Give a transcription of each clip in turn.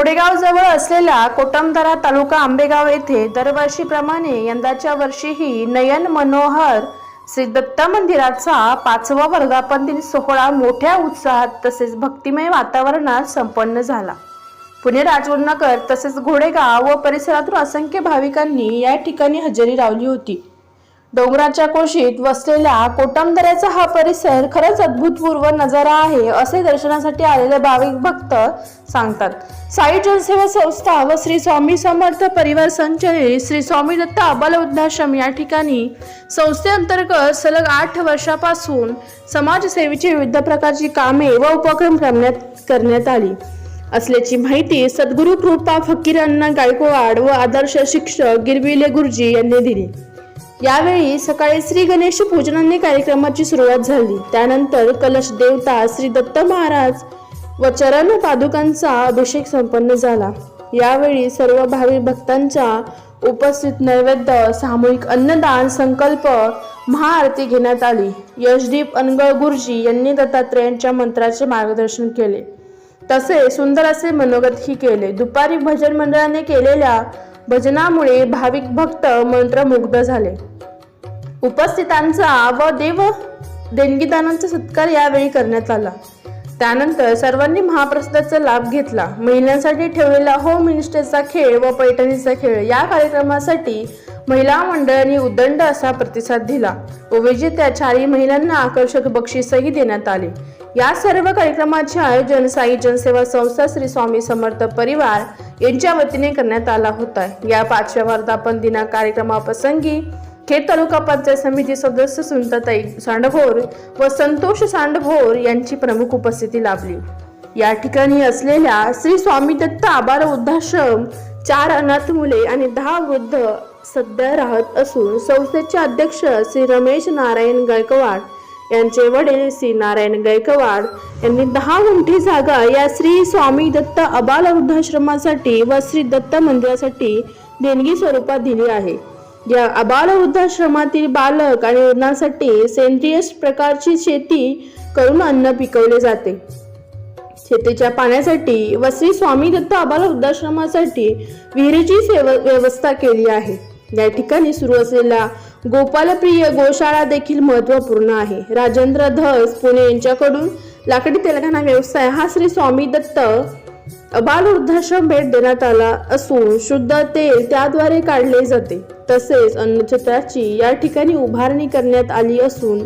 घोडेगाव जवळ असलेल्या कोटमदरा तालुका आंबेगाव येथे दरवर्षीप्रमाणे यंदाच्या वर्षीही नयन मनोहर श्री दत्त मंदिराचा 5वा वर्धापन दिन सोहळा मोठ्या उत्साहात तसेच भक्तिमय वातावरणात संपन्न झाला। पुणे राजवडनगर तसेच घोडेगाव व परिसरातून असंख्य भाविकांनी या ठिकाणी हजेरी लावली होती। डोंगराच्या कोशीत वसलेल्या कोटमदऱ्याचा हा परिसर खरंच अद्भुतपूर्व नजारा आहे असे दर्शनासाठी आलेले भाविक भक्त सांगतात। साई जनसेवा संस्था व श्री स्वामी समर्थ परिवार संचलित श्री स्वामी दत्त अबाल वृद्धाश्रम या ठिकाणी संस्थेअंतर्गत सलग 8 वर्षापासून समाजसेवेची विविध प्रकारची कामे व उपक्रम करण्यात आली असल्याची माहिती सद्गुरू कृपा फकीर अण्णा गायकवाड व आदर्श शिक्षक गिरविले गुरुजी यांनी दिली। यावेळी सकाळी श्री गणेश पूजनाने कार्यक्रमाची सुरुवात झाली। त्यानंतर कलश देवता श्री दत्त महाराज व चरण पादुकांचा अभिषेक संपन्न झाला। यावेळी सर्व भाविक भक्तांच्या उपस्थित नैवेद्य, सामूहिक अन्नदान, संकल्प महाआरती घेण्यात आली। यशदीप अनगळ गुरुजी यांनी दत्तात्रेयांच्या मंत्राचे मार्गदर्शन केले तसे सुंदर असे मनोगतही केले। दुपारी भजन मंडळाने केलेल्या भजनामुळे भाविक भक्त मंत्रमुग्ध झाले। उपस्थितांचा व देव देणगीदानांचा सत्कार यावेळी करण्यात आला। त्यानंतर सर्वांनी महाप्रसादाचा लाभ घेतला। महिलांसाठी ठेवलेला होम मिनिस्टरचा खेळ व पैठणीचा खेळ या कार्यक्रमासाठी महिला मंडळांनी उदंड असा प्रतिसाद दिला व विजेत्या 4 महिलांना आकर्षक बक्षीसही देण्यात आले। या सर्व कार्यक्रमाचे आयोजन साई जनसेवा संस्था श्री स्वामी समर्थ परिवार यांच्या वतीने करण्यात आला होता। या 5व्या वर्धापन दिना कार्यक्रमाप्रसंगी खेड तालुका पंचायत समिती सदस्य सुनताताई सांडभोर व संतोष सांडभोर यांची प्रमुख उपस्थिती लाभली। या ठिकाणी असलेल्या श्री स्वामी दत्त आबाल वृद्धाश्रम 4 अनाथ मुले आणि 10 वृद्ध सध्या राहत असून संस्थेचे अध्यक्ष श्री रमेश नारायण गायकवाड यांचे वडील श्री नारायण गायकवाड यांनी 10 गुंठी जागा या श्री स्वामी दत्त आबाल वृद्धाश्रमासाठी व श्री दत्त मंदिरासाठी देणगी स्वरूपात दिली आहे। या आबाल वृद्धाश्रमातील बालक आणि वृद्धांसाठी सेंद्रिय प्रकारची शेती करून अन्न पिकवले जाते। शेतीच्या पाण्यासाठी व श्री स्वामी दत्त आबाल वृद्धाश्रमासाठी विहिरीची व्यवस्था केली आहे। या ठिकाणी सुरू असलेला गोपालप्रिय गोशाळा देखील महत्त्वपूर्ण आहे। राजेंद्र धस पुणे यांच्याकडून लाकडी तेलखाना व्यवसाय हा श्री स्वामी दत्त आबाल वृद्धाश्रम भेट देण्यात आला असून शुद्ध तेल त्याद्वारे काढले जाते। तसेच अन्नछत्राची या ठिकाणी उभारणी करण्यात आली असून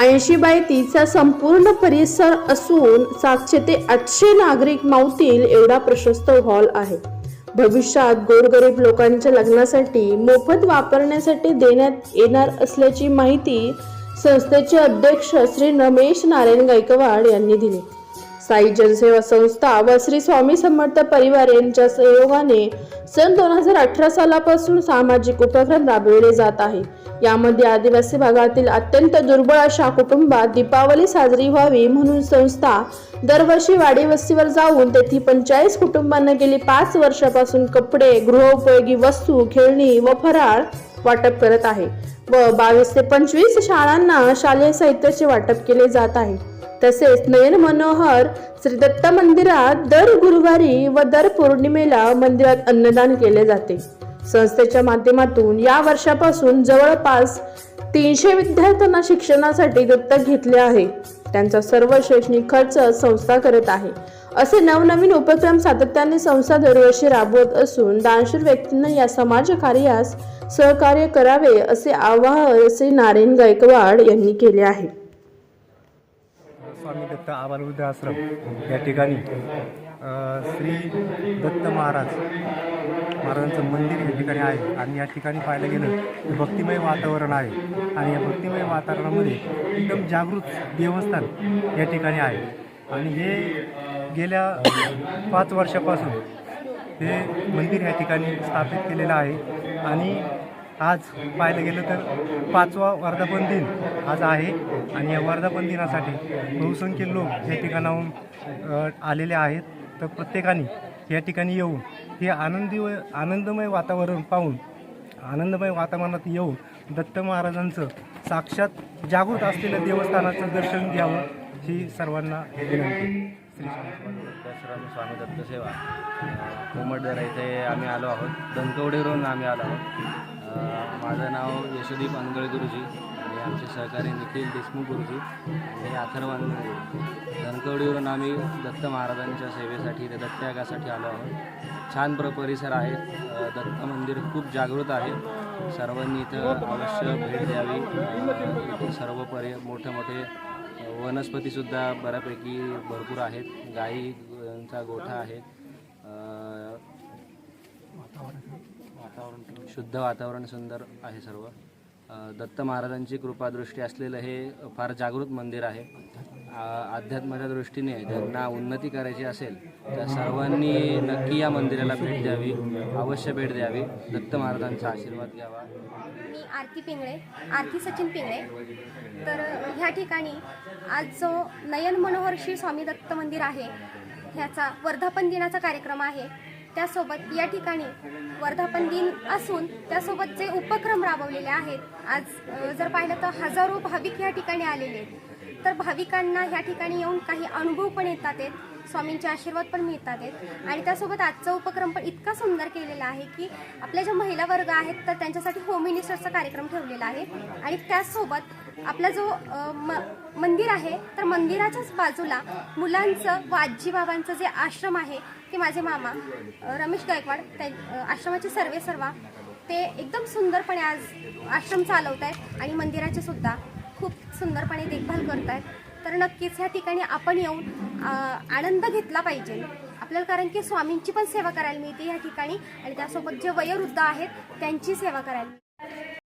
80 बाय 30चा संपूर्ण परिसर असून 700 ते 800 नागरिक मावतील एवढा प्रशस्त हॉल आहे। भविष्यात गोरगरीब लोकांच्या लग्नासाठी मोफत वापरण्यासाठी देण्यात येणार असल्याची माहिती संस्थेचे अध्यक्ष श्री रमेश नारायण गायकवाड यांनी दिली। साई जनसेवा संस्था व श्री स्वामी समर्थ परिवार यांच्या सहयोगाने सन 2018 सालापासून सामाजिक उपक्रम राबविले जात आहे। यामध्ये आदिवासी भागातील अत्यंत दुर्बळ अशा कुटुंबात दीपावली साजरी व्हावी म्हणून संस्था दरवर्षी वाडी वस्तीवर जाऊन तेथील 45 कुटुंबांना गेली 5 वर्षापासून कपडे, गृहोपयोगी वस्तू, खेळणी व फराळ वाटप करत आहे व 22 ते 25 शाळांना शालेय साहित्याचे वाटप केले जात आहे। तसेच नयन मनोहर श्री दत्त मंदिरात दर गुरुवारी व दर पौर्णिमेला मंदिरात अन्नदान केले जाते। संस्थेच्या माध्यमातून या वर्षापासून जवळपास 300 विद्यार्थ्यांना शिक्षणासाठी दत्तक घेतले आहे। त्यांचा सर्व शैक्षणिक खर्च संस्था करत आहे। असे नवनवीन उपक्रम सातत्याने संस्था दरवर्षी राबवत असून दानशूर व्यक्तींना या समाज कार्यास सहकार्य करावे असे आवाहन श्री नारायण गायकवाड यांनी केले आहे। स्वामी दत्त आबाल वृद्धाश्रम या ठिकाणी श्री दत्त महाराजांचं मंदिर या ठिकाणी आहे आणि या ठिकाणी पाहायला गेलं तर भक्तिमय वातावरण आहे आणि या भक्तिमय वातावरणामध्ये एकदम जागृत देवस्थान या ठिकाणी आहे आणि हे गेल्या 5 वर्षापासून हे मंदिर या ठिकाणी स्थापित केलेलं आहे आणि आज पाहायला गेलं तर 5वा वर्धापन दिन आज आहे आणि या वर्धापन दिनासाठी बहुसंख्य लोक या ठिकाणाहून आलेले आहेत। तर प्रत्येकाने या ठिकाणी येऊन हे आनंदमय वातावरण पाहून आनंदमय वातावरणात येऊन दत्त महाराजांचं साक्षात जागृत असलेल्या देवस्थानाचं दर्शन घ्यावं ही सर्वांना विनंती। श्री स्वामी दशराम स्वामी दत्त सेवा कोमटदरा इथे आम्ही आलो आहोत. धनकवडीवरून आम्ही आलो आहोत. माझं नाव यशोदीप अनगळे गुरुजी आणि आमचे सहकारी निखिल देशमुख गुरुजी आणि अथर्व अनगळे गुरुजी. धनकवडीवरून आम्ही दत्त महाराजांच्या सेवेसाठी ते दत्तयागासाठी आलो आहोत. छान परिसर आहे. दत्त मंदिर खूप जागृत आहे. सर्वांनी इथं अवश्य भेट द्यावी. इथे सर्व मोठे मोठे वनस्पतीसुद्धा बऱ्यापैकी भरपूर आहेत. गायींचा गोठा आहे. शुद्ध वातावरण सुंदर आहे सर्व. दत्त महाराजांची कृपादृष्टी असलेलं हे फार जागृत मंदिर आहे. अध्यात्माच्या दृष्टीने ज्यांना उन्नती करायची असेल तर सर्वांनी नक्की या मंदिराला भेट द्यावी. अवश्य भेट द्यावी. दत्त महाराजांचा आशीर्वाद घ्यावा. मी आरती सचिन पिंगळे. तर ह्या ठिकाणी आज जो नयन मनोहर श्री स्वामी दत्त मंदिर आहे ह्याचा वर्धापन दिनाचा कार्यक्रम आहे. त्यासोबत या ठिकाणी वर्धापन दिन असून त्यासोबत जे उपक्रम राबवलेले आहेत, आज जर पाहिलं तर हजारो भाविक या ठिकाणी आलेले आहेत. तर भाविकांना ह्या ठिकाणी येऊन काही अनुभव पण येतात आहेत, स्वामींचे आशीर्वाद पण मिळतात आहेत. आणि त्यासोबत आजचा उपक्रम पण इतका सुंदर केलेला आहे की आपल्या ज्या महिला वर्ग आहेत तर त्यांच्यासाठी होम मिनिस्टरचा कार्यक्रम ठेवलेला आहे. आणि त्याचसोबत आपला जो मंदिर आहे तर मंदिराच्याच बाजूला मुलांचं व आजीबाबांचं जे आश्रम आहे ते माझे मामा रमेश गायकवाड त्या आश्रमाचे सर्वेसर्वा ते एकदम सुंदरपणे आज आश्रम चालवत आहेत आणि मंदिराचे सुद्धा खूप सुंदरपणे देखभाल करत आहेत. तर नक्कीच ह्या ठिकाणी आपण येऊन आनंद घेतला पाहिजे आपल्याला, कारण की स्वामींची पण सेवा करायला मिळते या ठिकाणी आणि त्यासोबत जे वयोवृद्ध आहेत त्यांची सेवा करायला मिळते.